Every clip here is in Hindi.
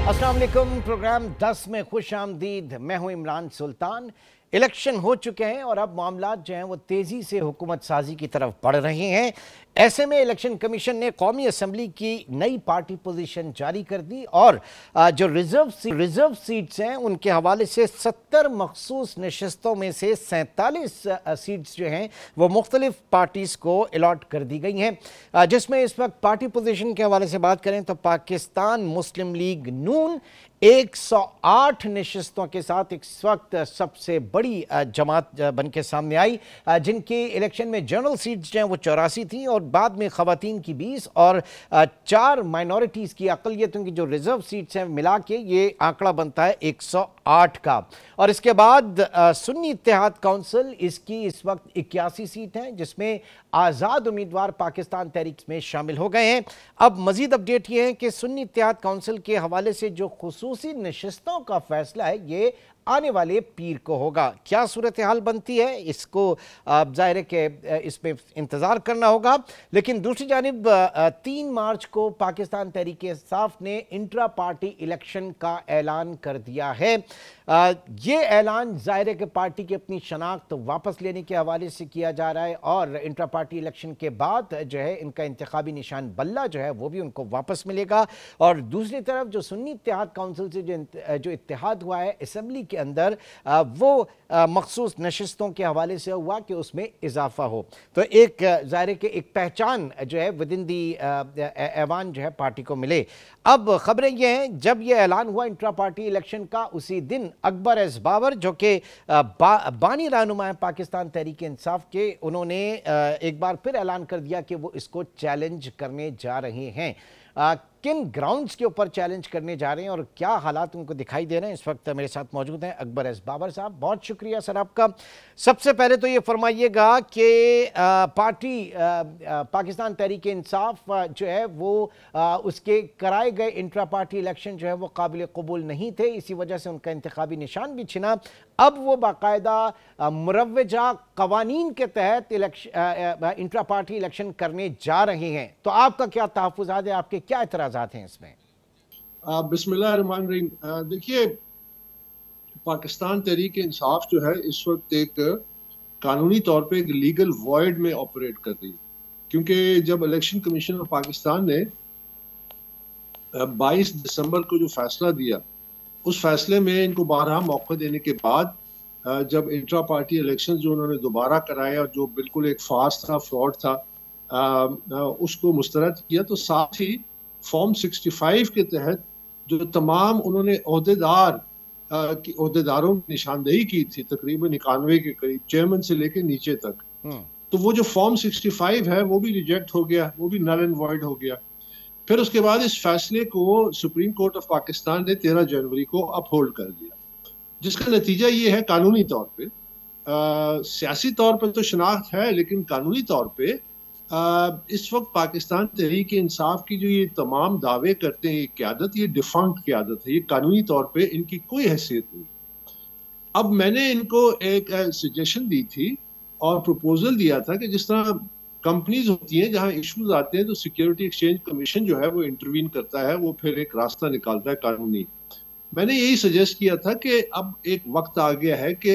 अस्सलाम वालेकुम। प्रोग्राम 10 में खुश आमदीद। मैं हूं इमरान सुल्तान। इलेक्शन हो चुके हैं और अब मामलात जो हैं वो तेज़ी से हुकूमत साजी की तरफ बढ़ रहे हैं। ऐसे में इलेक्शन कमीशन ने कौमी असम्बली की नई पार्टी पोजीशन जारी कर दी और जो रिजर्व सीट्स हैं उनके हवाले से 70 मखसूस नशस्तों में से 47 सीट्स जो हैं वो मुख्तलिफ पार्टीज़ को अलॉट कर दी गई हैं, जिसमें इस वक्त पार्टी पोजीशन के हवाले से बात करें तो पाकिस्तान मुस्लिम लीग नून 108 नशस्तों के साथ इस वक्त सबसे बड़ी जमात बन के सामने आई, जिनकी इलेक्शन में जनरल सीट्स जो हैं वो 84 थी और बाद में ख़वातीन की 20 और 4 माइनॉरिटीज़ की अक़लियतों की जो रिज़र्व सीट्स हैं मिला के ये आंकड़ा बनता है 108 का। और इसके बाद सुन्नी इत्तेहाद काउंसिल, इसकी इस वक्त 81 सीट हैं, जिसमें आज़ाद उम्मीदवार पाकिस्तान तहरीक में शामिल हो गए हैं। अब मज़ीद अपडेट ये है कि सुन्नी इत्तेहाद काउंसिल के हवाले से जो खुसूसी नशिस्तों का फैसला है ये आने वाले पीर को होगा। क्या सूरत हाल बनती है इसको ज़ाहिर है कि इसमें इंतज़ार करना होगा। लेकिन दूसरी जानिब 3 मार्च को पाकिस्तान तहरीक इंसाफ ने इंट्रा पार्टी इलेक्शन का ऐलान कर दिया है। ये ऐलान ज़ाहिर है कि पार्टी की अपनी शनाख्त वापस लेने के हवाले से किया जा रहा है और इंट्रा पार्टी इलेक्शन के बाद जो है इनका इंतखाबी निशान बल्ला जो है वो भी उनको वापस मिलेगा। और दूसरी तरफ जो सुन्नी इत्तेहाद काउंसिल से जो इत्तेहाद हुआ है असम्बली के अंदर, वो मखसूस नशिस्तों के हवाले से हुआ कि उसमें इजाफा हो। तो एक ज़ाहिर है कि एक पहचान जो है विद इन दी ऐवान जो है पार्टी को मिले। अब खबरें ये हैं, जब ये ऐलान हुआ इंट्रा पार्टी इलेक्शन का, उसी दिन अकबर एस बाबर जो कि बानी रहनुमा है पाकिस्तान तहरीक इंसाफ के, उन्होंने एक बार फिर ऐलान कर दिया कि वो इसको चैलेंज करने जा रहे हैं। किन ग्राउंड्स के ऊपर चैलेंज करने जा रहे हैं और क्या हालात उनको दिखाई दे रहे हैं, इस वक्त मेरे साथ मौजूद हैं अकबर एस बाबर साहब। बहुत शुक्रिया सर आपका। सबसे पहले तो ये फरमाइएगा कि पार्टी पाकिस्तान तहरीक इंसाफ जो है वो उसके कराए गए इंट्रा पार्टी इलेक्शन जो है वो काबिल कबूल नहीं थे, इसी वजह से उनका इंतखाबी निशान भी छिना। अब वो बाकायदा मुरव्वजा कवानीन के तहत इंट्रा पार्टी इलेक्शन करने जा रहे हैं। तो आपका क्या तहफ़्फ़ुज़ात है, आपके क्या एतराज़ात हैं इसमें? बिस्मिल्लाहिर्रहमानिर्रहीम। देखिए, पाकिस्तान तहरीक इंसाफ जो है इस वक्त एक कानूनी तौर पे एक लीगल वॉइड में ऑपरेट कर रही है, क्योंकि जब इलेक्शन कमीशन ऑफ पाकिस्तान ने 22 दिसंबर को जो फैसला दिया, उस फैसले में इनको 12 मौका देने के बाद जब इंट्रा पार्टी इलेक्शन जो उन्होंने दोबारा कराए और जो बिल्कुल एक फार्स था, फ्रॉड था, उसको मुस्तरद किया, तो साथ ही फॉर्म 65 के तहत जो तमाम उन्होंने ओहदेदारों की निशानदेही की थी, तकरीबन 91 के करीब, चेयरमैन से लेकर नीचे तक, तो वो जो फॉर्म 65 है वो भी रिजेक्ट हो गया, वो भी नल एंड वॉइड हो गया। फिर उसके बाद इस फैसले को सुप्रीम कोर्ट ऑफ पाकिस्तान ने 13 जनवरी को अपहोल्ड कर दिया, जिसका नतीजा ये है कानूनी तौर पे, सियासी तौर पर तो शनाख्त है, लेकिन कानूनी तौर पे इस वक्त पाकिस्तान तहरीक इंसाफ की जो ये तमाम दावे करते हैं, ये क़यादत, ये डिफंक्ट क़यादत है, ये कानूनी तौर पे इनकी कोई हैसियत नहीं। अब मैंने इनको एक सजेशन दी थी और प्रपोजल दिया था कि जिस तरह कंपनीज होती हैं, जहां इश्यूज आते हैं तो सिक्योरिटी एक्सचेंज कमीशन जो है वो इंटरवीन करता है, वो फिर एक रास्ता निकालता है कानूनी। मैंने यही सजेस्ट किया था कि अब एक वक्त आ गया है कि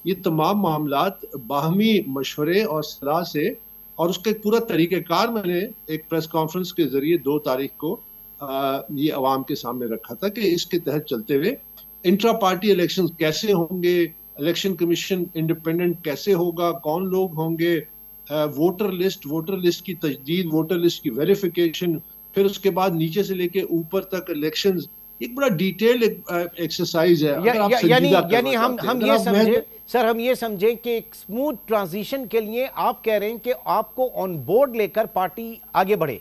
ये तमाम मामलात बाहमी मशवरे और सलाह से, और उसका एक पूरा तरीक़ेकार मैंने एक प्रेस कॉन्फ्रेंस के जरिए 2 तारीख को ये अवाम के सामने रखा था कि इसके तहत चलते हुए इंट्रा पार्टी इलेक्शन कैसे होंगे, इलेक्शन कमीशन इंडिपेंडेंट कैसे होगा, कौन लोग होंगे, वोटर लिस्ट की तजदीद, वोटर लिस्ट की वेरिफिकेशन, फिर उसके बाद नीचे से लेके ऊपर तक इलेक्शंस, एक बड़ा डिटेल एक्सरसाइज है। यानी हम ये समझे सर, हम ये समझे कि एक स्मूथ ट्रांजिशन के लिए आप कह रहे हैं कि आपको ऑन बोर्ड लेकर पार्टी आगे बढ़े।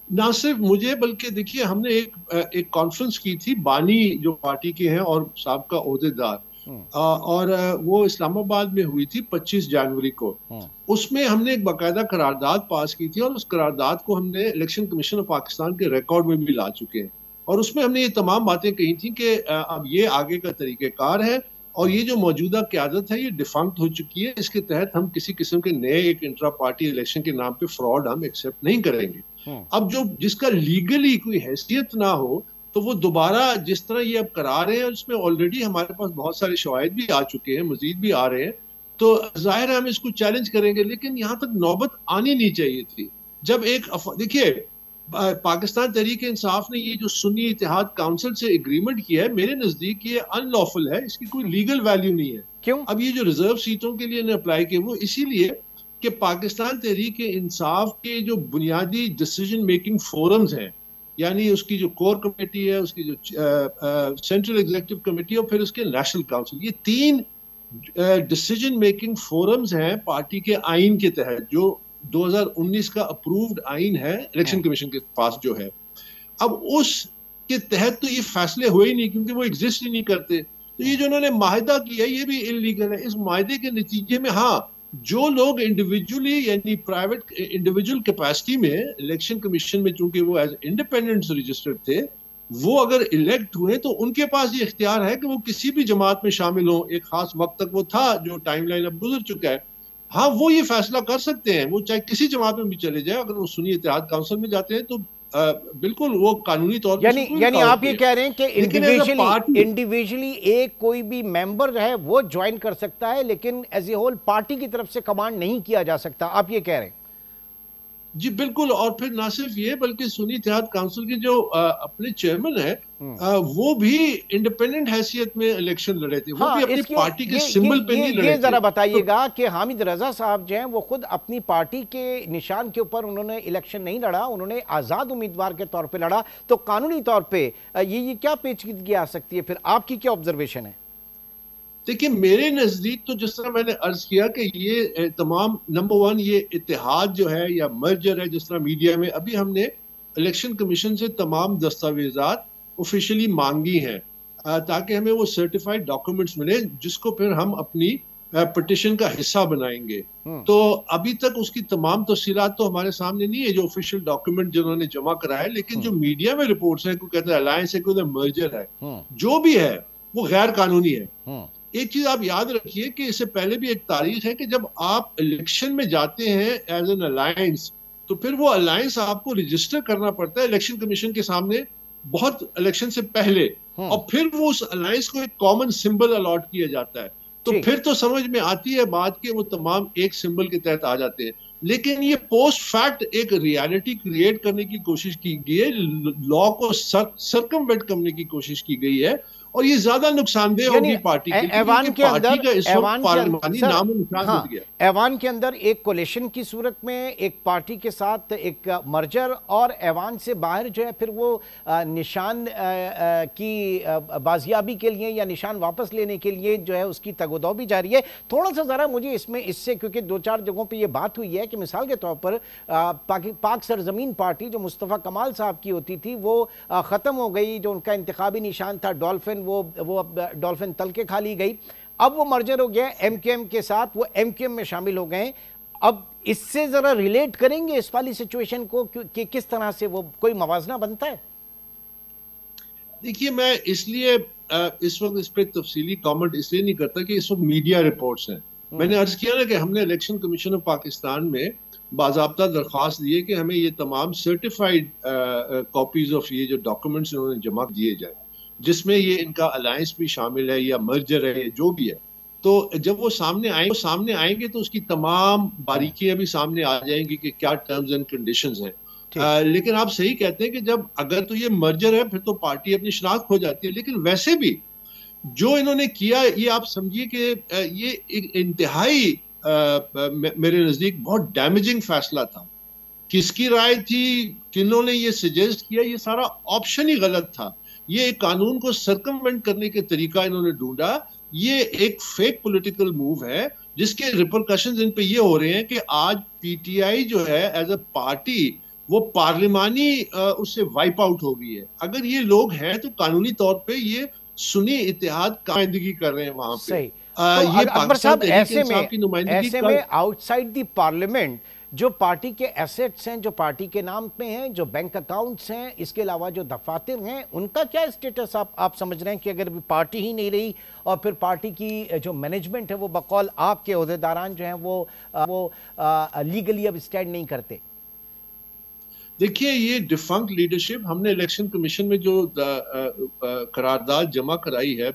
ना सिर्फ मुझे, बल्कि देखिए हमने एक कॉन्फ्रेंस की थी बानी जो पार्टी के हैं और साबका ओहदेदार, और वो इस्लामाबाद में हुई थी 25 जनवरी को। उसमें हमने एक बाकायदा करारदाद पास की थी और उस करारदाद को हमने इलेक्शन कमीशन ऑफ पाकिस्तान के रिकॉर्ड में भी ला चुके हैं, और उसमें हमने ये तमाम बातें कही थी कि अब ये आगे का तरीक़ेकार है और ये जो मौजूदा क़यादत है ये डिफंक्ट हो चुकी है, इसके तहत हम किसी किस्म के नए एक इंट्रा पार्टी इलेक्शन के नाम पे फ्रॉड हम एक्सेप्ट नहीं करेंगे। अब जो जिसका लीगली कोई हैसियत ना हो, तो वो दोबारा जिस तरह ये अब करा रहे हैं उसमें ऑलरेडी हमारे पास बहुत सारे शवाहिद भी आ चुके हैं, मजीद भी आ रहे हैं, तो जाहिर है हम इसको चैलेंज करेंगे। लेकिन यहाँ तक नौबत आनी नहीं चाहिए थी। जब एक देखिए, पाकिस्तान तहरीक इंसाफ ने ये जो सुन्नी इत्तेहाद काउंसिल से एग्रीमेंट किया है, मेरे नजदीक ये अनलॉफुल है, इसकी कोई लीगल वैल्यू नहीं है। क्यों? अब ये जो रिजर्व सीटों के लिए इन्हें अप्लाई किए वो इसीलिए कि पाकिस्तान तहरीक इंसाफ के जो बुनियादी डिसीजन मेकिंग फोरम्स हैं, यानी उसकी जो कोर कमेटी है, उसकी जो सेंट्रल एग्जीक्यूटिव कमेटी और फिर उसके नेशनल काउंसिल, ये 3 डिसीजन मेकिंग फोरम्स हैं पार्टी के आइन के तहत, जो 2019 का अप्रूव्ड आइन है इलेक्शन कमीशन के पास जो है। अब उस के तहत तो ये फैसले हुए ही नहीं, क्योंकि वो एग्जिस्ट ही नहीं करते। तो ये जो उन्होंने माहिदा किया ये भी इलीगल है। इस माहिदे के नतीजे में हाँ, जो लोग इंडिविजुअली यानी प्राइवेट इंडिविजुअल कैपेसिटी में इलेक्शन कमीशन में, चूंकि वो एज इंडिपेंडेंट रजिस्टर्ड थे, वो अगर इलेक्ट हुए तो उनके पास ये इख्तियार है कि वो किसी भी जमात में शामिल हो। एक खास वक्त तक वो था, जो टाइमलाइन अब गुजर चुका है। हाँ, वो ये फैसला कर सकते हैं, वो चाहे किसी जमात में भी चले जाए, अगर वो सुन्नी इत्तेहाद काउंसिल में जाते हैं तो बिल्कुल वो कानूनी तौर पर यानी आप ये कह रहे हैं कि इंडिविजुअली एक कोई भी मेंबर है वो ज्वाइन कर सकता है, लेकिन एज ए होल पार्टी की तरफ से कमांड नहीं किया जा सकता, आप ये कह रहे हैं? जी बिल्कुल। और फिर ना सिर्फ ये, बल्कि सुन्नी इत्तेहाद काउंसिल के जो अपने चेयरमैन है, वो भी इंडिपेंडेंट हैसियत में इलेक्शन लड़े थे। वो भी अपनी पार्टी के सिंबल पे नहीं लड़े थे। जरा बताइएगा कि हामिद रजा साहब जो हैं वो खुद अपनी पार्टी के निशान के ऊपर उन्होंने इलेक्शन नहीं लड़ा, उन्होंने आजाद उम्मीदवार के तौर पे लड़ा, तो कानूनी तौर पे ये क्या पेचीदगी आ सकती है? फिर आपकी क्या ऑब्जर्वेशन है? देखिए, मेरे नजदीक तो जिस तरह मैंने अर्ज किया कि ये तमाम, नंबर 1 ये इत्तेहाद जो है या मर्जर है, जिस तरह मीडिया में अभी हमने इलेक्शन कमीशन से तमाम दस्तावेजात ऑफिशियली मांगी हैं, ताकि हमें वो सर्टिफाइड डॉक्यूमेंट्स मिले, जिसको फिर हम अपनी पिटिशन का हिस्सा बनाएंगे। तो अभी तक उसकी तमाम तफसीलात तो हमारे सामने नहीं है, जो ऑफिशियल डॉक्यूमेंट जिन्होंने जमा कराए। लेकिन जो मीडिया में रिपोर्ट्स हैं, कोई कहता है अलायंस है, कोई मर्जर है, जो भी है वो गैर कानूनी है। एक चीज आप याद रखिए कि इससे पहले भी एक तारीख है कि जब आप इलेक्शन में जाते हैं एज एन अलायंस, तो फिर वो अलायंस आपको रजिस्टर करना पड़ता है इलेक्शन कमीशन के सामने, बहुत इलेक्शन से पहले, और फिर वो उस अलायंस को एक कॉमन सिंबल अलॉट किया जाता है। तो फिर तो समझ में आती है बात कि वो तमाम एक सिंबल के तहत आ जाते हैं। लेकिन ये पोस्ट फैक्ट एक रियलिटी क्रिएट करने की कोशिश की गई है, लॉ को सर्कमवेंट करने की कोशिश की गई है, और ये ज्यादा नुकसानदेह होगी पार्टी के लिए। ऐवान के अंदर ऐवान के अंदर एक कोलिशन की सूरत में एक पार्टी के साथ एक मर्जर, और ऐवान से बाहर जो है फिर वो निशान की बाजियाबी के लिए या निशान वापस लेने के लिए जो है उसकी तगोदौ भी जारी है। थोड़ा सा जरा मुझे इससे क्योंकि 2-4 जगहों पे ये बात हुई है कि मिसाल के तौर पर पाक सरजमीन पार्टी जो मुस्तफ़ा कमाल साहब की होती थी वो ख़त्म हो गई, जो उनका इंतखाबी निशान था डॉल्फिन, वो अब डॉल्फिन तल के खा ली गई। अब वो मर्जर हो गया एमकेएम के साथ, वो एमकेएम में शामिल हो गए। अब इससे जरा रिलेट करेंगे इस वाली सिचुएशन को कि किस तरह से वो कोई मवाजना बनता है? देखिए, मैं इसलिए इस वक्त इस पर तफसीली कमेंट इसलिए नहीं करता कि इस वक्त मीडिया रिपोर्ट्स हैं। मैंने अर्ज किया ना कि हमने इलेक्शन कमीशन ऑफ पाकिस्तान में बाज़ाब्ता दरख्वास्त दी है कि हमें ये तमाम सर्टिफाइड कॉपीज ऑफ ये जो डॉक्यूमेंट्स इन्होंने जमा दिए जाए, जिसमें ये इनका अलायंस भी शामिल है या मर्जर है, जो भी है। तो जब वो सामने आएंगे तो उसकी तमाम बारीकियां भी सामने आ जाएंगी कि क्या टर्म्स एंड कंडीशंस हैं। लेकिन आप सही कहते हैं कि जब अगर तो ये मर्जर है फिर तो पार्टी अपनी शनाख्त हो जाती है। लेकिन वैसे भी जो इन्होंने किया, ये आप समझिए कि ये एक इंतहाई मेरे नजदीक बहुत डैमेजिंग फैसला था। किसकी राय थी, किन्होंने ये सजेस्ट किया, ये सारा ऑप्शन ही गलत था। ये एक कानून को सर्कमवेंट करने के तरीका इन्होंने ढूंढा। ये एक फेक पॉलिटिकल मूव है जिसके रिपरकशंस इन पे ये हो रहे हैं कि आज पीटीआई जो है एज अ पार्टी वो पार्लिमानी उससे वाइप आउट हो गई है। अगर ये लोग हैं तो कानूनी तौर पे ये सुन्नी इत्तेहाद का नुमाइंदगी कर रहे हैं वहां पे। तो ये अकबर साहब, ऐसे में आउटसाइड द पार्लियामेंट जो पार्टी के एसेट्स हैं, जो पार्टी के नाम पे हैं, जो बैंक अकाउंट्स हैं, इसके अलावा जो दफातर हैं, उनका क्या स्टेटस आप समझ रहे हैं कि अगर पार्टी ही नहीं रही और फिर पार्टी की जो मैनेजमेंट है वो बकौल आपके ओहदेदारान जो हैं वो लीगली अब स्टैंड नहीं करते? देखिए, ये डिफंक्ट लीडरशिप, हमने इलेक्शन कमीशन में जो करारदाद जमा कराई है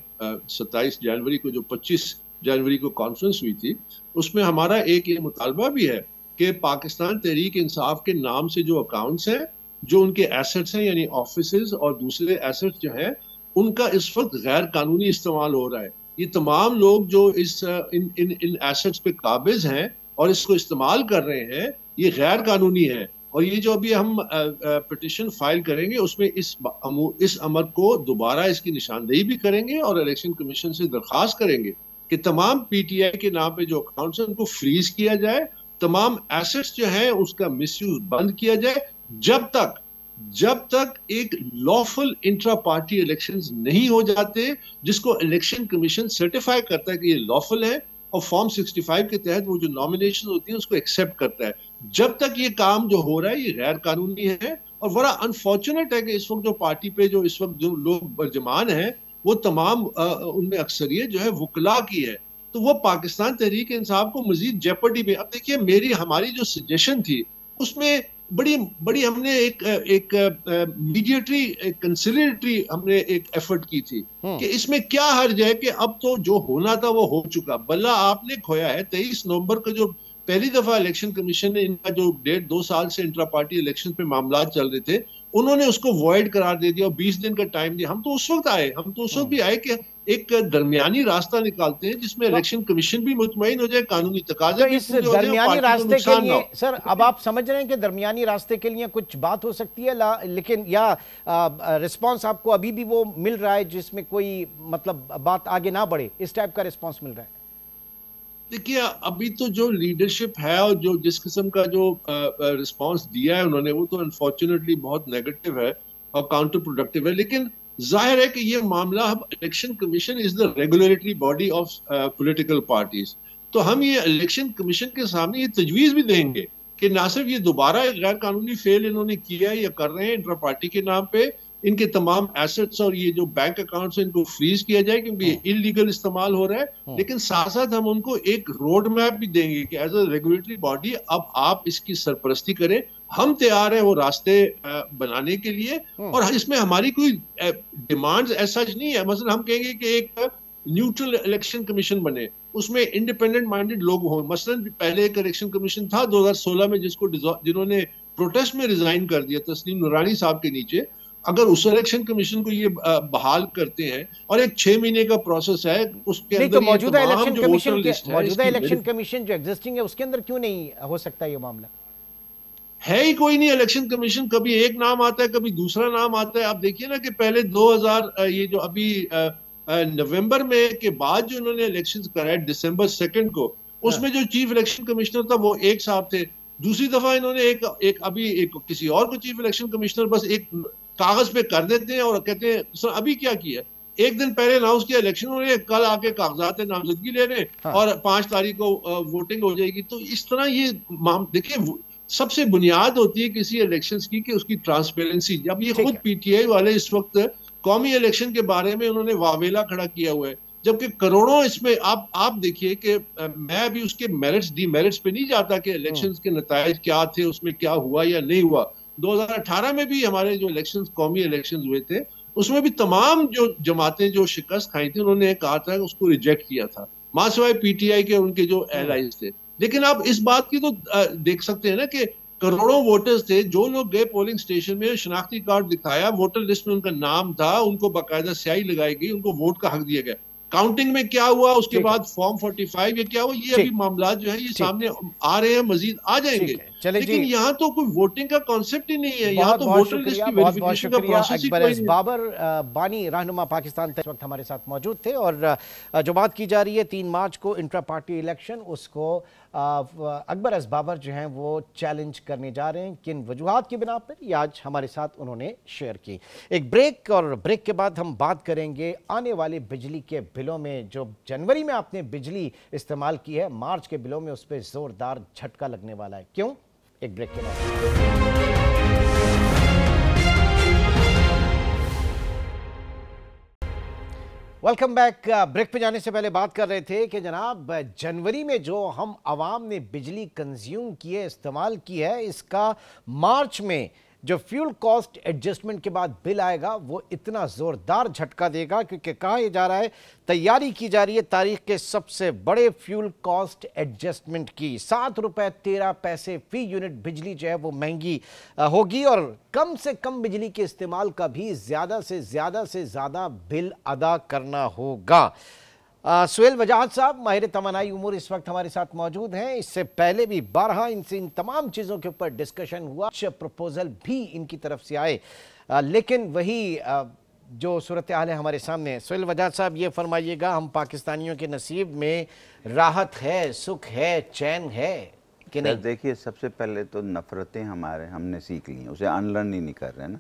27 जनवरी को, जो 25 जनवरी को कॉन्फ्रेंस हुई थी, उसमें हमारा एक ये मुतालबा भी है कि पाकिस्तान तहरीक इंसाफ के नाम से जो अकाउंट्स हैं, जो उनके एसेट्स हैं यानी ऑफिसेज और दूसरे एसेट्स जो हैं, उनका इस वक्त गैर कानूनी इस्तेमाल हो रहा है। ये तमाम लोग जो इस इन इन इन एसेट्स पे काबिज हैं और इसको इस्तेमाल कर रहे हैं, ये गैर कानूनी है। और ये जो अभी हम पिटिशन फाइल करेंगे, उसमें इस अमर को दोबारा इसकी निशानदेही भी करेंगे और इलेक्शन कमीशन से दरखास्त करेंगे कि तमाम पीटीआई के नाम पे जो अकाउंट्स हैं उनको फ्रीज किया जाए, तमाम एसेट्स जो हैं उसका मिसयूज बंद किया जाए, जब तक एक लॉफुल इंट्रा पार्टी इलेक्शंस नहीं हो जाते, जिसको इलेक्शन कमीशन सर्टिफाई करता है कि ये लॉफुल है और फॉर्म 65 के तहत वो जो नॉमिनेशन होती है उसको एक्सेप्ट करता है। जब तक ये काम जो हो रहा है ये गैर कानूनी है। और बड़ा अनफॉर्चुनेट है कि इस वक्त जो पार्टी पे जो इस वक्त जो लोग बर्जमान हैं, वो तमाम उनमें अक्सरियत जो है वकला की है, तो वो पाकिस्तान तहरीक इंसाफ को मजीद जेपर्डी में। अब देखिए, हमारी जो सजेशन थी उसमें बड़ी बड़ी हमने एक मीडिएटरी कंसिलिएटरी हमने एक एफर्ट की थी कि इसमें क्या हर्ज है कि अब तो जो होना था वो हो चुका, बल्ला आपने खोया है। 23 नवंबर को जो पहली दफा इलेक्शन कमीशन ने इनका जो 1.5-2 साल से इंट्रा पार्टी इलेक्शन पे मामला चल रहे थे, उन्होंने उसको वॉइड करार दे दिया और 20 दिन का टाइम दिया। हम तो उस वक्त भी आए कि एक दरमियानी रास्ता निकालते हैं जिसमें इलेक्शन कमीशन भी मुतमईन हो जाए, कानूनी तकाजे तो इस दरमियानी रास्ते के लिए सर, अब आप समझ रहे हैं कि दरमियानी रास्ते के लिए कुछ बात हो सकती है, लेकिन या रिस्पांस आपको अभी भी वो मिल रहा है जिसमें कोई मतलब बात आगे ना बढ़े, इस टाइप का रिस्पांस मिल रहा है? देखिए, अभी तो जो लीडरशिप है और जो जिस किस्म का जो रिस्पांस दिया है उन्होंने, वो तो अनफॉर्चुनेटली बहुत नेगेटिव है और काउंटर प्रोडक्टिव है। लेकिन जाहिर है कि ये मामला, अब election commission is the regulatory body of political parties, तो हम ये इलेक्शन कमीशन के सामने ये तजवीज भी देंगे कि ना सिर्फ ये दोबारा गैर कानूनी फेल इन्होंने किया है या कर रहे हैं इंट्रा पार्टी के नाम पे, इनके तमाम एसेट्स और ये जो बैंक अकाउंट्स हैं इनको फ्रीज किया जाए क्योंकि ये इलीगल इस्तेमाल हो रहा है। लेकिन साथ साथ हम उनको एक रोड मैप भी देंगे कि एज अ रेगुलेटरी बॉडी अब आप इसकी सरपरस्ती करें, हम तैयार हैं वो रास्ते बनाने के लिए। और इसमें हमारी कोई डिमांड्स ऐसा नहीं है। मसलन हम कहेंगे कि एक न्यूट्रल इलेक्शन कमीशन बने, उसमें इंडिपेंडेंट माइंडेड लोग हों। मसलन पहले एक इलेक्शन कमीशन था 2016 में जिन्होंने प्रोटेस्ट में रिजाइन कर दिया, तस्लीम नूरानी साहब के नीचे। अगर उस इलेक्शन कमीशन को ये बहाल करते हैं और एक 6 महीने का प्रोसेस है, उसके अंदर तो मौजूदा इलेक्शन कमीशन जो एग्जिस्टिंग है उसके अंदर क्यों नहीं हो सकता ये मामला? है ही कोई नहीं इलेक्शन कमीशन। कभी एक नाम आता है, कभी दूसरा नाम आता है। आप देखिए ना कि पहले 2000 ये जो अभी नवंबर में के बाद जो इन्होंने इलेक्शंस कराए दिसंबर 2 को, उसमें जो चीफ इलेक्शन कमिश्नर था वो एक साहब थे। दूसरी दफा इन्होंने एक किसी और को चीफ इलेक्शन कमिश्नर बस एक कागज पे कर देते हैं और कहते हैं सर अभी क्या किया। एक दिन पहले अनाउंस किया इलेक्शन, उन्होंने कल आके कागजात नामजदगी ले रहे हैं और 5 तारीख को वोटिंग हो जाएगी। तो इस तरह ये देखिए, सबसे बुनियाद होती है किसी इलेक्शंस की कि उसकी ट्रांसपेरेंसी। अब ये खुद पीटीआई वाले इस वक्त कौमी इलेक्शन के बारे में उन्होंने वावेला खड़ा किया हुआ है, जबकि करोड़ों इसमें आप देखिए कि मैं अभी उसके मेरिट्स डीमेरिट्स पे नहीं जाता कि इलेक्शंस के नतायज क्या थे, उसमें क्या हुआ या नहीं हुआ। 2018 में भी हमारे जो इलेक्शंस कौमी इलेक्शंस हुए थे, उसमें भी तमाम जो जमातें जो शिकस्त खाई थी उन्होंने कहा था कि उसको रिजेक्ट किया था, मां सिवाय पीटीआई के उनके जो एलाइज थे। लेकिन आप इस बात की तो देख सकते हैं ना कि करोड़ों वोटर्स थे, जो लोग गए पोलिंग स्टेशन में, शनाख्ती कार्ड दिखाया, वोटर लिस्ट में उनका नाम था, उनको बाकायदा स्याही लगाई गई, उनको वोट का हक दिया गया। काउंटिंग में क्या हुआ, उसके बाद फॉर्म 45 या क्या हुआ, ये अभी मामला जो है ये सामने आ रहे हैं, मजीद आ जाएंगे। लेकिन यहाँ तो कोई वोटिंग का कॉन्सेप्ट ही नहीं है। यहाँ तो वोटर लिस्ट की वेरिफिकेशन का प्रोसेस ही कोई नहीं। बाबर बानी रहनुमा पाकिस्तान इस वक्त हमारे साथ मौजूद थे। और जो बात की जा रही है 3 मार्च को इंट्रा पार्टी इलेक्शन, उसको अकबर असबाबर जो हैं वो चैलेंज करने जा रहे हैं। किन वजूहात की बिना पर ये आज हमारे साथ उन्होंने शेयर की। एक ब्रेक, और ब्रेक के बाद हम बात करेंगे आने वाले बिजली के बिलों में। जो जनवरी में आपने बिजली इस्तेमाल की है, मार्च के बिलों में उस पर जोरदार झटका लगने वाला है। क्यों? एक ब्रेक के बाद। Welcome back. ब्रेक पे जाने से पहले बात कर रहे थे कि जनाब जनवरी में जो हम आवाम ने बिजली कंज्यूम की है, इस्तेमाल की है, इसका मार्च में जो फ्यूल कॉस्ट एडजस्टमेंट के बाद बिल आएगा वो इतना जोरदार झटका देगा, क्योंकि कहा यह जा रहा है, तैयारी की जा रही है तारीख के सबसे बड़े फ्यूल कॉस्ट एडजस्टमेंट की। 7 रुपए 13 पैसे फी यूनिट बिजली जो है वो महंगी होगी और कम से कम बिजली के इस्तेमाल का भी ज्यादा से ज्यादा बिल अदा करना होगा। सुहेल वजाहत साहब माहिर तवानाई उमूर इस वक्त हमारे साथ मौजूद हैं। इससे पहले भी बारहा इनसे इन तमाम चीज़ों के ऊपर डिस्कशन हुआ, प्रपोजल भी इनकी तरफ से आए, लेकिन वही जो सूरत हाल है हमारे सामने। सुहेल वजाहत साहब ये फरमाइएगा, हम पाकिस्तानियों के नसीब में राहत है, सुख है, चैन है कि नहीं? देखिए, सबसे पहले तो नफ़रतें हमने सीख ली हैं, उसे अनलर्न ही नहीं कर रहे हैं ना।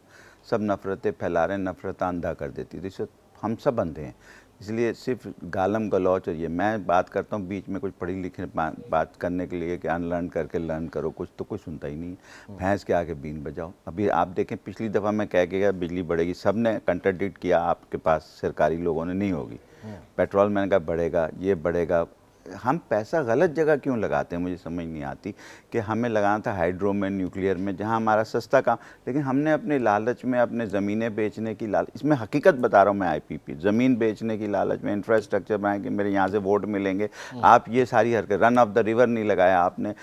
सब नफ़रतें फैला रहे हैं, नफ़रत अंधा कर देती थी, तो हम सब अंधे हैं। इसलिए सिर्फ गालम गलौच और ये मैं बात करता हूँ बीच में कुछ पढ़ी लिखी बात करने के लिए कि अनलर्न करके लर्न करो, कुछ तो कोई सुनता ही नहीं। भैंस के आगे बीन बजाओ। अभी आप देखें, पिछली दफ़ा मैं कह के गया बिजली बढ़ेगी, सब ने कंट्राडिक्ट किया, आपके पास सरकारी लोगों ने नहीं होगी। पेट्रोल मैंने कहा बढ़ेगा, ये बढ़ेगा। हम पैसा गलत जगह क्यों लगाते हैं, मुझे समझ नहीं आती कि हमें लगाना था हाइड्रो में, न्यूक्लियर में, जहां हमारा सस्ता काम, लेकिन हमने अपने लालच में अपने ज़मीनें बेचने की लालच, इसमें हकीकत बता रहा हूँ मैं, आईपीपी ज़मीन बेचने की लालच में इंफ्रास्ट्रक्चर बनाए कि मेरे यहाँ से वोट मिलेंगे, आप ये सारी हरकत, रन ऑफ द रिवर नहीं लगाया आपने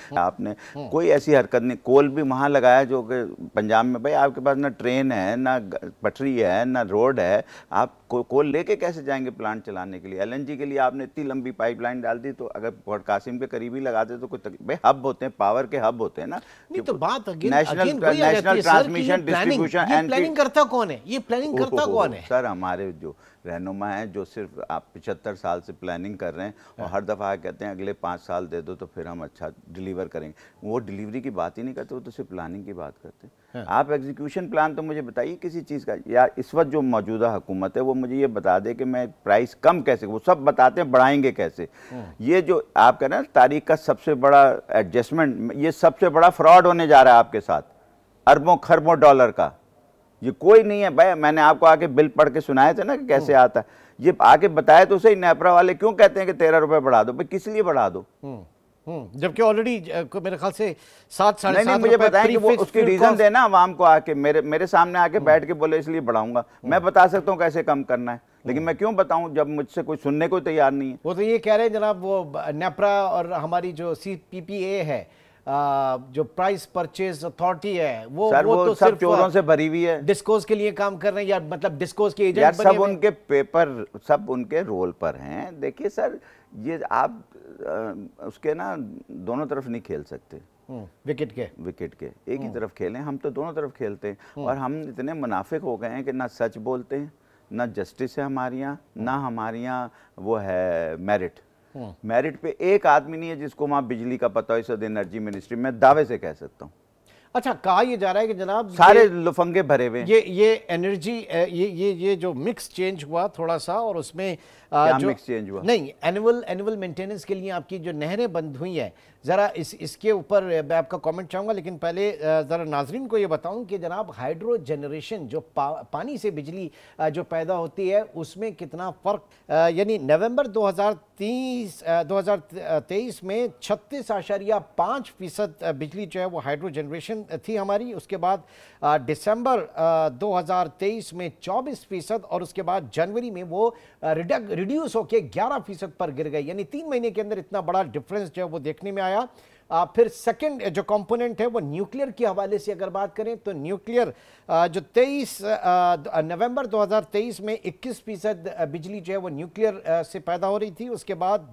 कोई ऐसी हरकत नहीं। कोल भी वहाँ लगाया जो कि पंजाब में, भाई आपके पास ना ट्रेन है, ना पटरी है, ना रोड है, आप कोल लेके कैसे जाएंगे प्लांट चलाने के लिए? LNG के लिए आपने इतनी लंबी पाइपलाइन डाल दी, तो अगर पोर्ट कासिम के करीब ही लगाते तो कोई भाई हब होते हैं, पावर के हब होते हैं ना। नहीं तो बात national transmission distribution and planning करता कौन है? ये प्लानिंग करता कौन है? सर, हमारे जो रहनुमा हैं, जो सिर्फ आप 75 साल से प्लानिंग कर रहे हैं और हर दफ़ा कहते हैं अगले 5 साल दे दो तो फिर हम अच्छा डिलीवर करेंगे। वो डिलीवरी की बात ही नहीं करते, वो तो सिर्फ प्लानिंग की बात करते हैं। आप एग्जीक्यूशन प्लान तो मुझे बताइए किसी चीज़ का, या इस वक्त जो मौजूदा हुकूमत है वो मुझे ये बता दे कि मैं प्राइस कम कैसे, वो सब बताते हैं बढ़ाएंगे कैसे। ये जो आप कह रहे हैं तारीख का सबसे बड़ा एडजस्टमेंट, ये सबसे बड़ा फ्रॉड होने जा रहा है आपके साथ, अरबों खरबों डॉलर का। ये कोई नहीं है भाई, मैंने आपको आके बिल पढ़ के सुनाए थे ना कि कैसे आता है, ये आके बताया तो सही। नेपरा वाले क्यों कहते हैं कि 13 रुपए बढ़ा दो, भाई किस लिए बढ़ा दो? जबकि ऑलरेडी मेरे ख्याल से 7 साढ़े 7 मुझे बताएं कि वो उसकी रीजन देना आवाम को, आके मेरे सामने आके बैठ के बोले इसलिए बढ़ाऊंगा। मैं बता सकता हूँ कैसे कम करना है, लेकिन मैं क्यों बताऊं जब मुझसे कोई सुनने को तैयार नहीं है। वो तो ये कह रहे हैं जनाब, वो नेपरा और हमारी जो CPPA है, जो प्राइस परचेज अथॉरिटी है, वो तो सब चोरों से भरी हुई है, डिस्कोज के लिए काम कर रहे हैं, या मतलब डिस्कोज के एजेंट यार, सब उनके पेपर, सब उनके रोल पर हैं। देखिए सर, ये आप उसके ना दोनों तरफ नहीं खेल सकते, विकेट के एक ही तरफ खेलें। हम तो दोनों तरफ खेलते हैं और हम इतने मुनाफिक हो गए हैं कि ना सच बोलते हैं, ना जस्टिस है हमारे यहाँ, ना हमारे यहाँ वो है मेरिट पे एक आदमी नहीं है जिसको वहाँ बिजली का पता हो इस एनर्जी मिनिस्ट्री में, दावे से कह सकता हूँ। अच्छा, कहा यह जा रहा है कि जनाब सारे लुफंगे भरे हुए, ये एनर्जी, ये जो मिक्स चेंज हुआ थोड़ा सा, और उसमें जो मिक्स चेंज हुआ नहीं, एनुअल मेंटेनेंस के लिए आपकी जो नहरें बंद हुई हैं, ज़रा इसके ऊपर मैं आपका कमेंट चाहूँगा, लेकिन पहले ज़रा नाजरीन को ये बताऊँ कि जनाब हाइड्रो जनरेशन जो पानी से बिजली जो पैदा होती है उसमें कितना फ़र्क, यानी नवंबर 2023 में 36.5% बिजली जो है वो हाइड्रो जनरेशन थी हमारी। उसके बाद दिसंबर 2023 में 24%, और उसके बाद जनवरी में वो रिड्यूस होकर 11% पर गिर गई, यानी 3 महीने के अंदर इतना बड़ा डिफरेंस जो है वो देखने में आया। फिर सेकंड जो कंपोनेंट है वो न्यूक्लियर के हवाले से अगर बात करें तो न्यूक्लियर जो 23 नवंबर 2023 में 21% बिजली जो है वो न्यूक्लियर से पैदा हो रही थी। उसके बाद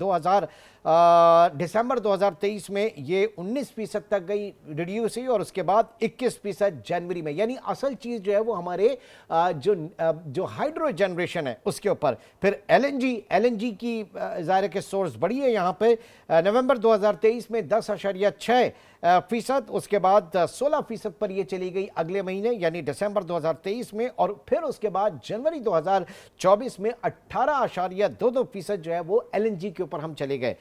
दिसंबर 2023 में ये 19% तक गई, रिड्यूस हुई, और उसके बाद 21% जनवरी में। यानी असल चीज़ जो है वो हमारे जो हाइड्रो जनरेशन है उसके ऊपर। फिर LNG की ज़ाहिर के सोर्स बढ़ी है यहाँ पे, नवंबर 2023 में 10.6%, उसके बाद 16% पर ये चली गई अगले महीने यानी दिसंबर 2023 में, और फिर उसके बाद जनवरी 2024 में 18.22% जो है वो LNG के ऊपर हम चले गए।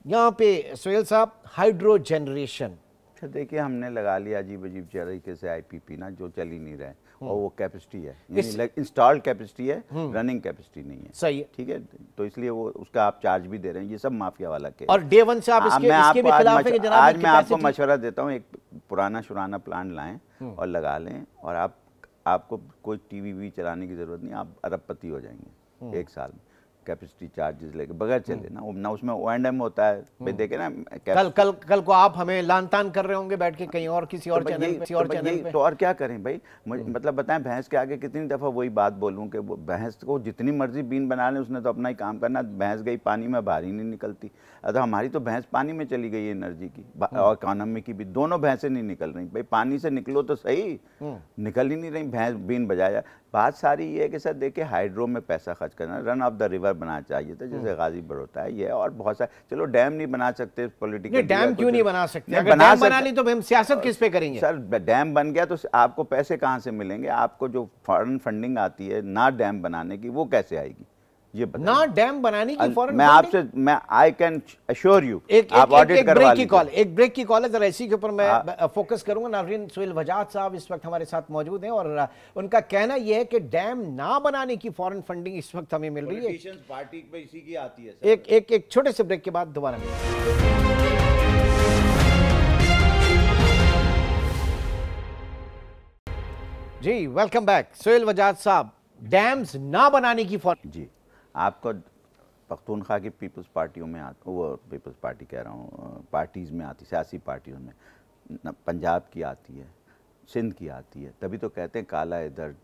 यहाँ पे सुहेल साहब, हाइड्रो जनरेशन, देखिए हमने लगा लिया अजीब अजीब तरीके से IPP ना, जो चल ही नहीं रहा है, और वो कैपेसिटी है, इंस्टॉल्ड कैपेसिटी है, रनिंग कैपेसिटी नहीं है। सही है, ठीक है, तो इसलिए वो उसका आप चार्ज भी दे रहे हैं। ये सब माफिया वाला के, और डे वन से आप इसके भी खिलाफ है कि जनाब, आज मैं आपको मशवरा देता हूँ, एक पुराना शुराना प्लांट लाएं और लगा लें, और आपको कोई टीवी भी चलाने की ज़रूरत नहीं, आप अरबपति हो जाएंगे 1 साल में। कैपेसिटी चार्जेस लेके बगैर चले ना उसमें O&M होता है। भाई देखे ना, कल को आप हमें लानतान कर रहे होंगे बैठ के कहीं और किसी और चैनल पे। तो और क्या करें भाई, मतलब बताएं, भैंस के आगे कितनी दफ़ा वही बात बोलूं कि वो भैंस को जितनी मर्जी बीन बना लें, उसने तो अपना ही काम करना। भैंस गई पानी में, बाहर ही नहीं निकलती। अतः हमारी तो भैंस पानी में चली गई है एनर्जी की और इकोनॉमी की भी, दोनों भैंसें नहीं निकल रही। भाई पानी से निकलो तो सही, निकल ही नहीं रही, भैंस बीन बजाया। बात सारी ये है कि सर देखिए, हाइड्रो में पैसा खर्च करना, रन ऑफ द रिवर बनाना चाहिए था, जैसे गाजीपुर होता है ये, और बहुत सारे, चलो डैम नहीं बना सकते, पॉलिटिकल डैम क्यों नहीं बना सकते? अगर डैम बना ली तो हम सियासत किस पे करेंगे? सर डैम बन गया तो आपको पैसे कहाँ से मिलेंगे? आपको जो फॉरेन फंडिंग आती है ना डैम बनाने की, वो कैसे आएगी? ये ना डैम बनाने की फॉरेन मैं आपसे आई कैन अश्योर यू, आप ऑडिट करवा लीजिए। एक ब्रेक की कॉल है, जरा इसी के ऊपर मैं फोकस करूंगा। नाज़रीन, सोहेल वजाद साहब इस वक्त हमारे साथ मौजूद हैं और उनका कहना यह है कि डैम ना बनाने की फॉरेन फंडिंग इस वक्त हमें मिल रही है। पार्टी पे इसी की आती है। एक छोटे से ब्रेक के बाद दोबारा जी, वेलकम बैक। सोहेल वजाद साहब, डैम्स ना बनाने की फॉरेन, जी आपको पख्तूनख्वा की पीपल्स पार्टियों में वो पीपल्स पार्टी कह रहा हूँ, पार्टीज़ में आती, सियासी पार्टियों में, पंजाब की आती है, सिंध की आती है, तभी तो कहते हैं काला इधर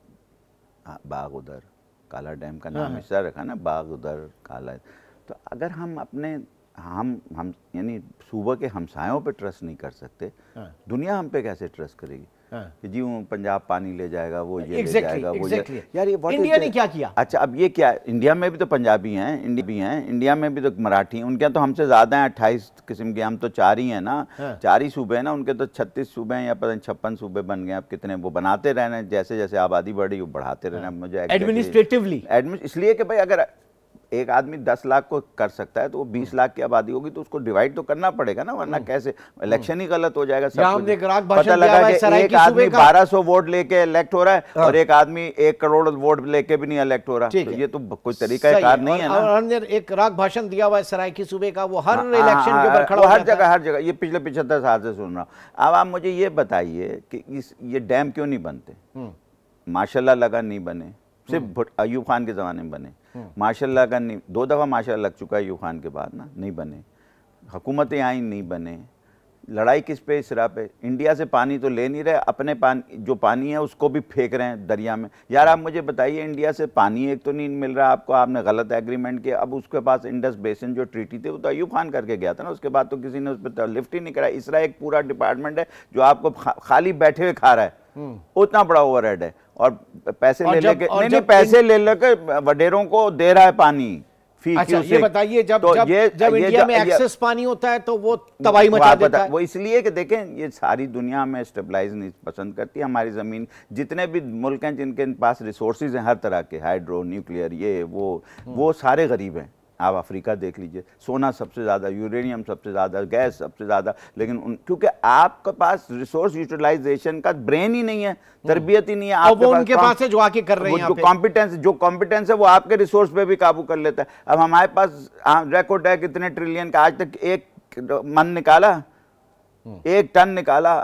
बाग उधर, काला डैम का नाम इस तरह रखा ना, बाग उधर काला। तो अगर हम अपने हम यानी सूबे के हमसायों पे ट्रस्ट नहीं कर सकते, दुनिया हम पे कैसे ट्रस्ट करेगी? कि जी वो पंजाब पानी ले जाएगा, वो ये ले जाएगा, वो यार ये इंडिया ने क्या किया? अच्छा अब ये क्या, इंडिया में भी तो पंजाबी हैं, इंडिया में भी तो मराठी हैं, उनके तो हमसे ज़्यादा हैं, 28 किस्म के, हम तो 4 ही हैं ना, 4 ही सूबे हैं ना, उनके तो 36 सूबे हैं या पता नहीं 56 सूबे बन गए। अब कितने वो बनाते रहना, जैसे जैसे आबादी बढ़ी वो बढ़ाते रहना। मुझे एडमिनिस्ट्रेटिवली इसलिए कि भाई अगर एक आदमी 10 लाख को कर सकता है तो वो 20 लाख की आबादी होगी तो उसको डिवाइड तो करना पड़ेगा ना, वरना कैसे इलेक्शन ही गलत हो जाएगा। सब पता लगा कि एक आदमी 1200 वोट लेके इलेक्ट हो रहा है और एक आदमी 1 करोड़ वोट लेके भी नहीं इलेक्ट हो रहा, तो ये तो कोई तरीका कार नहीं है ना। और एक राग भाषण दिया हुआ है सराइकी सूबे का, वो हर इलेक्शन के ऊपर खड़ा, हर जगह ये पिछले 75 साल से सुन रहा हूँ। अब आप मुझे ये बताइए कि ये डैम क्यों नहीं बनते? माशाल्लाह लगा नहीं बने, सिर्फ अयूब खान के ज़माने में बने, माशाल्लाह का नहीं, 2 दफ़ा माशाल्लाह लग चुका है अयूब खान के बाद ना, नहीं बने। हुकूमतें आई नहीं बने। लड़ाई किस पे? इस राह पे। इंडिया से पानी तो ले नहीं रहे, अपने पानी जो पानी है उसको भी फेंक रहे हैं दरिया में। यार आप मुझे बताइए, इंडिया से पानी एक तो नहीं मिल रहा आपको, आपने गलत एग्रीमेंट किया। अब उसके पास इंडस बेसिन जो ट्रीटी थी वो तो अयूब खान करके गया था ना, उसके बाद तो किसी ने उस पर लिफ्ट ही नहीं करा। इसरा एक पूरा डिपार्टमेंट है जो आपको खाली बैठे हुए खा रहा है, उतना बड़ा ओवरहेड है, और पैसे ले लेके नहीं पैसे ले लेके वडेरों को दे रहा है पानी। अच्छा ये बताइए, जब इंडिया में एक्सेस पानी होता है तो वो तबाही मचा देता है। वो इसलिए कि देखें ये सारी दुनिया में स्टेबलाइज नहीं पसंद करती हमारी ज़मीन। जितने भी मुल्क हैं जिनके पास रिसोर्सेज हैं हर तरह के, हाइड्रो, न्यूक्लियर, ये वो सारे गरीब हैं। आप अफ्रीका देख लीजिए, सोना सबसे ज़्यादा, यूरेनियम सबसे ज़्यादा, गैस सबसे ज़्यादा, लेकिन क्योंकि आपके पास रिसोर्स यूटिलाइजेशन का ब्रेन ही नहीं है, तरबियत ही नहीं है। वो उनके पास है जो आके कर रहे हैं, जो कॉम्पिटेंस है वो आपके रिसोर्स पे भी काबू कर लेता है। अब हमारे पास रिकॉर्ड है कितने ट्रिलियन का, आज तक एक मन निकाला, 1 टन निकाला,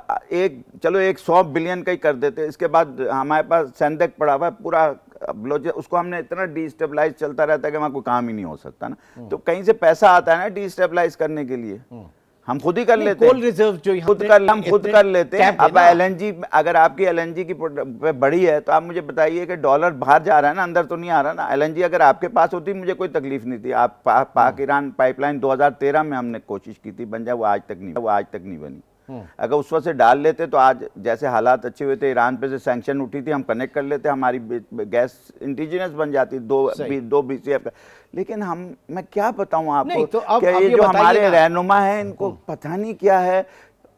चलो 100 बिलियन का ही कर देते। इसके बाद हमारे पास सेंधक पड़ा हुआ है पूरा, उसको हमने इतना डिस्टेबलाइज चलता रहता है कि वहाँ कोई काम ही नहीं हो सकता ना। तो कहीं से पैसा आता है ना डिस्टेबलाइज करने के लिए, हम खुद ही कर लेते हैं। रिजर्व जो हम खुद कर लेते हैं। अब LNG, अगर आपकी LNG की बढ़ी है तो आप मुझे बताइए कि डॉलर बाहर जा रहा है ना, अंदर तो नहीं आ रहा ना। LNG अगर आपके पास होती मुझे कोई तकलीफ नहीं थी। आप पाक ईरान पाइपलाइन 2013 में हमने कोशिश की थी बन जाए, वो आज तक नहीं बनी। अगर उस वक्त से डाल लेते तो आज जैसे हालात अच्छे हुए थे, ईरान पे से सैंक्शन उठी थी, हम कनेक्ट कर लेते, हमारी गैस इंडिजिनस बन जाती 2 BCF का। लेकिन मैं क्या बताऊं आपको, तो ये जो हमारे रहनुमा है इनको पता नहीं क्या है,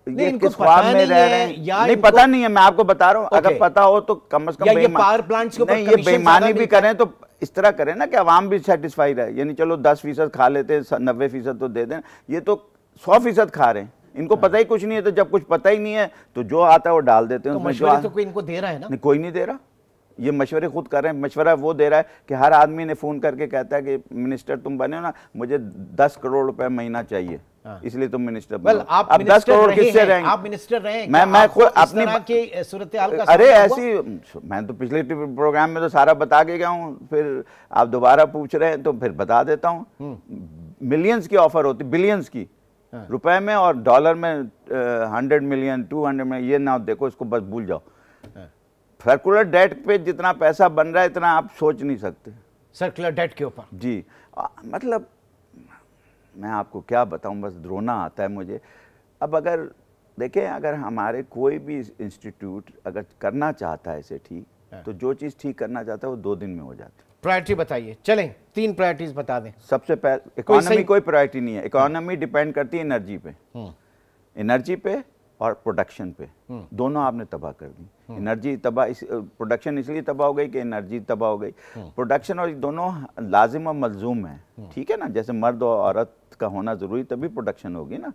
ये किस ख्वाब में रह रहे हैं, नहीं पता नहीं है। मैं आपको बता रहा हूँ, अगर पता हो तो कम से कम पावर प्लांट्स के ऊपर ये बेईमानी भी करें तो इस तरह करें ना कि अवाम भी सेटिस्फाई रहे। यानी चलो 10% खा लेते, 90% तो दे दें, ये तो 100% खा रहे हैं। इनको पता ही कुछ नहीं है, तो जब कुछ पता ही नहीं है तो जो आता है वो डाल देते हैं। तो मशवरे तो कोई इनको दे रहा है ना? कोई नहीं दे रहा, ये मशवरे खुद कर रहे हैं। मशवरा वो दे रहा है कि हर आदमी ने फ़ोन करके कहता है कि मिनिस्टर तुम बने हो ना, मुझे 10 करोड़ रुपए महीना चाहिए, इसलिए तुम मिनिस्टर बनो। आप 10 करोड़ किससे रहेंगे? आप मिनिस्टर रहे हैं, मैं खुद अपनी की सूरत हाल का अरे ऐसी, मैं तो पिछले प्रोग्राम में तो सारा बता के गया हूँ, फिर आप दोबारा पूछ रहे हैं तो फिर बता देता हूँ। मिलियंस की ऑफर होती, बिलियंस की रुपए में और डॉलर में 100 मिलियन 200 मिलियन, ये ना देखो, इसको बस भूल जाओ। सर्कुलर डेट पे जितना पैसा बन रहा है इतना आप सोच नहीं सकते, सर्कुलर डेट के ऊपर जी। मतलब मैं आपको क्या बताऊं, बस रोना आता है मुझे। अब अगर देखें, अगर हमारे कोई भी इंस्टीट्यूट अगर करना चाहता है इसे ठीक, तो जो चीज़ ठीक करना चाहता है वो 2 दिन में हो जाती है। प्रायोरिटी बताइए, चलें 3 प्रायोरिटीज बता दें। सबसे पहले इकोनॉमी कोई प्रायोरिटी नहीं है, इकोनॉमी डिपेंड करती है एनर्जी पे, एनर्जी पे और प्रोडक्शन पे, दोनों आपने तबाह कर दी। एनर्जी तबाह, प्रोडक्शन इसलिए तबाह हो गई कि एनर्जी तबाह हो गई। प्रोडक्शन और दोनों लाजिम और मलजूम है, ठीक है ना, जैसे मर्द और औरत का होना जरूरी तभी प्रोडक्शन होगी ना,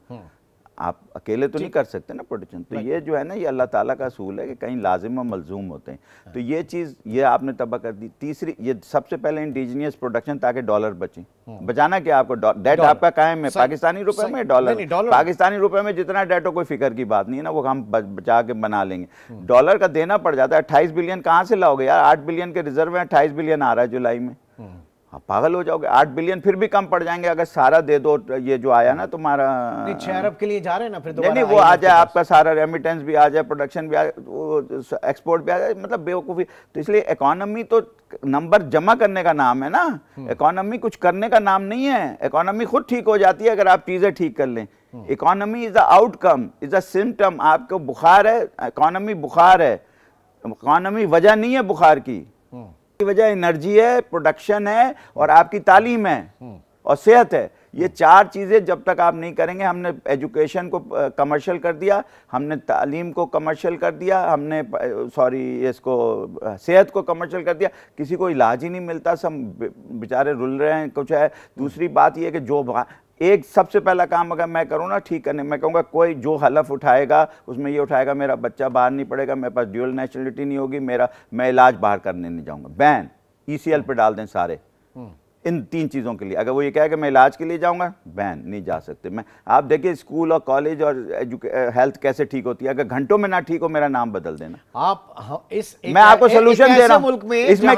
आप अकेले तो नहीं कर सकते ना प्रोडक्शन। तो ये जो है ना, ये अल्लाह ताला का असूल है कि कहीं लाजिम और मलजूम होते हैं। तो ये चीज़ ये आपने तबाह कर दी। तीसरी, ये सबसे पहले इंडिजीनियस प्रोडक्शन, ताकि डॉलर बचे। बचाना क्या आपको, डेट आपका कायम है पाकिस्तानी रुपए में, डॉलर पाकिस्तानी रुपए में जितना डेट हो कोई फिक्र की बात नहीं है ना, वो हम बचा के बना लेंगे। डॉलर का देना पड़ जाता है, 28 बिलियन कहाँ से लाओगे यार? 8 बिलियन के रिजर्व है, 28 बिलियन आ रहा है जुलाई में, आप पागल हो जाओगे। 8 बिलियन फिर भी कम पड़ जाएंगे अगर सारा दे दो। ये जो आया ना तुम्हारा 6 अरब के लिए जा रहे हैं ना, फिर नहीं वो आ जाए, आपका सारा रेमिटेंस भी आ जाए, प्रोडक्शन भी आ जाए, वो एक्सपोर्ट भी आ जाए, मतलब बेवकूफ़ी। तो इसलिए इकोनॉमी तो नंबर जमा करने का नाम है ना, इकोनॉमी कुछ करने का नाम नहीं है। इकोनॉमी खुद ठीक हो जाती है अगर आप चीज़ें ठीक कर लें। Economy is a outcome, is a symptom. आपको बुखार है, इकोनॉमी बुखार है, इकोनॉमी वजह नहीं है बुखार की वजह एनर्जी है, प्रोडक्शन है और आपकी तालीम है और सेहत है। ये 4 चीज़ें जब तक आप नहीं करेंगे, हमने एजुकेशन को कमर्शियल कर दिया, हमने तालीम को कमर्शियल कर दिया, हमने इसको सेहत को कमर्शियल कर दिया, किसी को इलाज ही नहीं मिलता, सब बेचारे रुल रहे हैं कुछ है। दूसरी बात ये कि जो एक सबसे पहला काम अगर मैं करूँ ना ठीक करने, मैं कहूँगा कोई जो हलफ उठाएगा उसमें ये उठाएगा मेरा बच्चा बाहर नहीं पड़ेगा, मेरे पास ड्यूअल नेशनलिटी नहीं होगी, मैं इलाज बाहर करने नहीं जाऊँगा, बैन ECL पे डाल दें सारे इन 3 चीज़ों के लिए। अगर वो ये कहे कि मैं इलाज के लिए जाऊंगा, बैन, नहीं जा सकते। मैं आप देखिए स्कूल और कॉलेज और हेल्थ कैसे ठीक होती है, अगर घंटों में ना ठीक हो मेरा नाम बदल देना। आप मैं आपको सोल्यूशन दे रहा हूँ इसमें।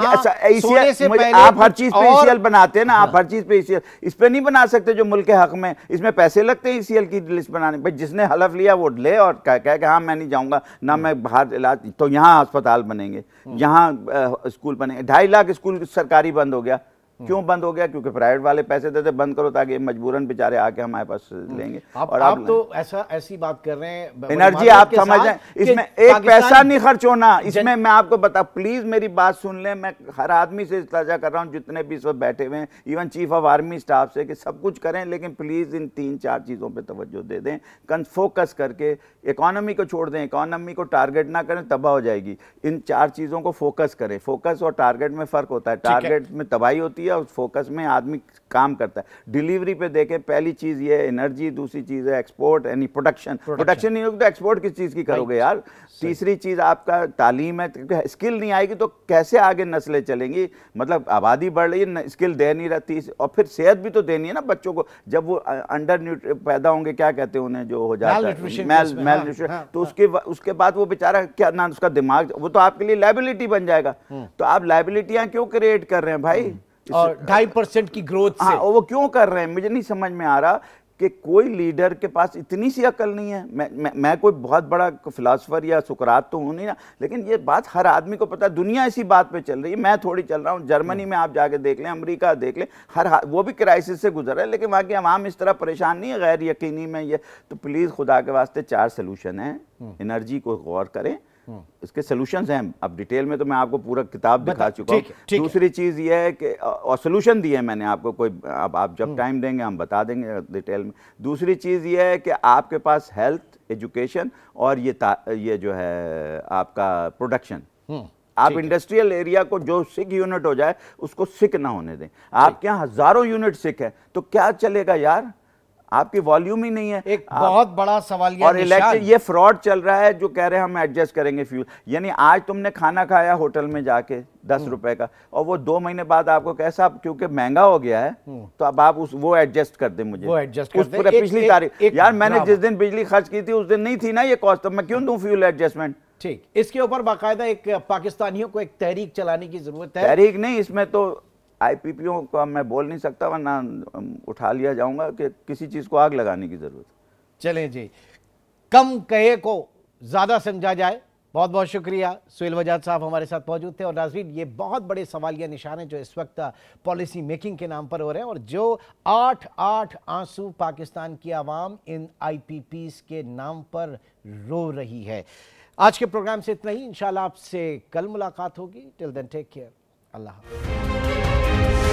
आप हर चीज पे ECL बनाते हैं ना, आप हर चीज पे ECL, इस पे नहीं बना सकते जो मुल्क के हक में, इसमें पैसे लगते हैं ECL की लिस्ट बनाने। भाई जिसने हलफ लिया वो ले और कह के हाँ मैं नहीं जाऊंगा ना, मैं बाहर इलाज, तो यहाँ अस्पताल बनेंगे, यहाँ स्कूल बनेंगे। 2.5 लाख स्कूल सरकारी बंद हो गया। क्यों बंद हो गया? क्योंकि प्राइवेट वाले पैसे देते, बंद करो ताकि मजबूरन बेचारे आके हमारे पास लेंगे। और आप तो ऐसी बात कर रहे हैं, एनर्जी आप समझ जाए, इसमें एक पैसा नहीं खर्च होना। इसमें मैं आपको बता, प्लीज मेरी बात सुन लें, मैं हर आदमी से इल्तिजा कर रहा हूं जितने भी इस वक्त बैठे हुए हैं, even chief of army staff से, कि सब कुछ करें लेकिन प्लीज इन 3-4 चीजों पर तवज्जो दे दें, फोकस करके। इकोनॉमी को छोड़ दें, इकोनॉमी को टारगेट ना करें, तबाह हो जाएगी। इन 4 चीजों को फोकस करें। फोकस और टारगेट में फर्क होता है, टारगेट में तबाही होती है और फोकस में आदमी काम करता है। डिलीवरी पे देखें, पहली चीज ये एनर्जी, दूसरी चीज है एक्सपोर्ट यानी प्रोडक्शन नहीं होगी तो एक्सपोर्ट किस चीज की करोगे यार। तीसरी चीज आपका तालीम है, क्योंकि स्किल नहीं आएगी तो कैसे आगे नस्लें चलेंगी। मतलब आबादी बढ़ रही है, स्किल दे नहीं रहती, और फिर सेहत भी तो देनी है ना बच्चों को। जब वो अंडर पैदा होंगे, क्या कहते हैं उन्हें, जो हो जाता है मेल, तो उसके बाद वो बेचारा क्या ना, उसका दिमाग, वो तो आपके लिए लायबिलिटी बन जाएगा। तो आप लायबिलिटियां क्यों क्रिएट कर रहे हैं भाई? और 2.5% की ग्रोथ से वो क्यों कर रहे हैं? मुझे नहीं समझ में आ रहा कि कोई लीडर के पास इतनी सी अकल नहीं है। मैं कोई बहुत बड़ा फिलासफर या सुकरात तो हूं नहीं ना, लेकिन ये बात हर आदमी को पता है। दुनिया इसी बात पे चल रही है, मैं थोड़ी चल रहा हूँ। जर्मनी में आप जाके देख लें, अमेरिका देख लें, वो भी क्राइसिस से गुजर रहा है, लेकिन वहाँ की आवाम इस तरह परेशान नहीं है गैर यकीनी में। ये तो प्लीज़ खुदा के वास्ते 4 सोल्यूशन हैं। एनर्जी को गौर करें, इसके सॉल्यूशंस हैं। अब डिटेल में तो मैं आपको पूरा किताब दिखा चुका हूँ। दूसरी चीज़ ये है कि, और सॉल्यूशन दिए मैंने आपको, कोई अब आप जब टाइम देंगे हम बता देंगे डिटेल में। दूसरी चीज़ ये है कि आपके पास हेल्थ, एजुकेशन और ये जो है आपका प्रोडक्शन, आप इंडस्ट्रियल एरिया को जो सिक यूनिट हो जाए उसको सिक ना होने दें। आपके यहाँ हज़ारों यूनिट सिक है तो क्या चलेगा यार? आपकी वॉल्यूम ही नहीं है। एक बहुत बड़ा सवालिया और इलेक्शन ये फ्रॉड चल रहा है जो कह रहे हैं हम एडजस्ट करेंगे फ्यूल। यानी आज तुमने खाना खाया होटल में जाके 10 रुपए का, और वो 2 महीने बाद आपको कैसा, क्योंकि महंगा हो गया है तो अब आप वो एडजस्ट कर दे मुझे, वो एडजस्ट कर दे। पिछली तारीख यार मैंने जिस दिन बिजली खर्च की थी उस दिन नहीं थी ना ये कॉस्ट, तो मैं क्यों दूं फ्यूल एडजस्टमेंट। ठीक, इसके ऊपर बाकायदा एक पाकिस्तानियों को एक तहरीक चलाने की जरूरत है। तहरीक नहीं, इसमें तो आईपीपीओ का मैं बोल नहीं सकता वरना उठा लिया जाऊंगा कि किसी चीज को आग लगाने की जरूरत। चलें जी, कम कहे को ज्यादा समझा जाए। बहुत बहुत शुक्रिया, सुहेल वजाद साहब हमारे साथ मौजूद थे। और नाज़रीन, ये बहुत बड़े सवालिया निशान हैं जो इस वक्त पॉलिसी मेकिंग के नाम पर हो रहे हैं, और जो 8 आंसू पाकिस्तान की आवाम इन IPPs के नाम पर रो रही है। आज के प्रोग्राम से इतना ही, इंशाल्लाह आपसे कल मुलाकात होगी। टिल देन टेक केयर, अल्लाह हाफ़िज़।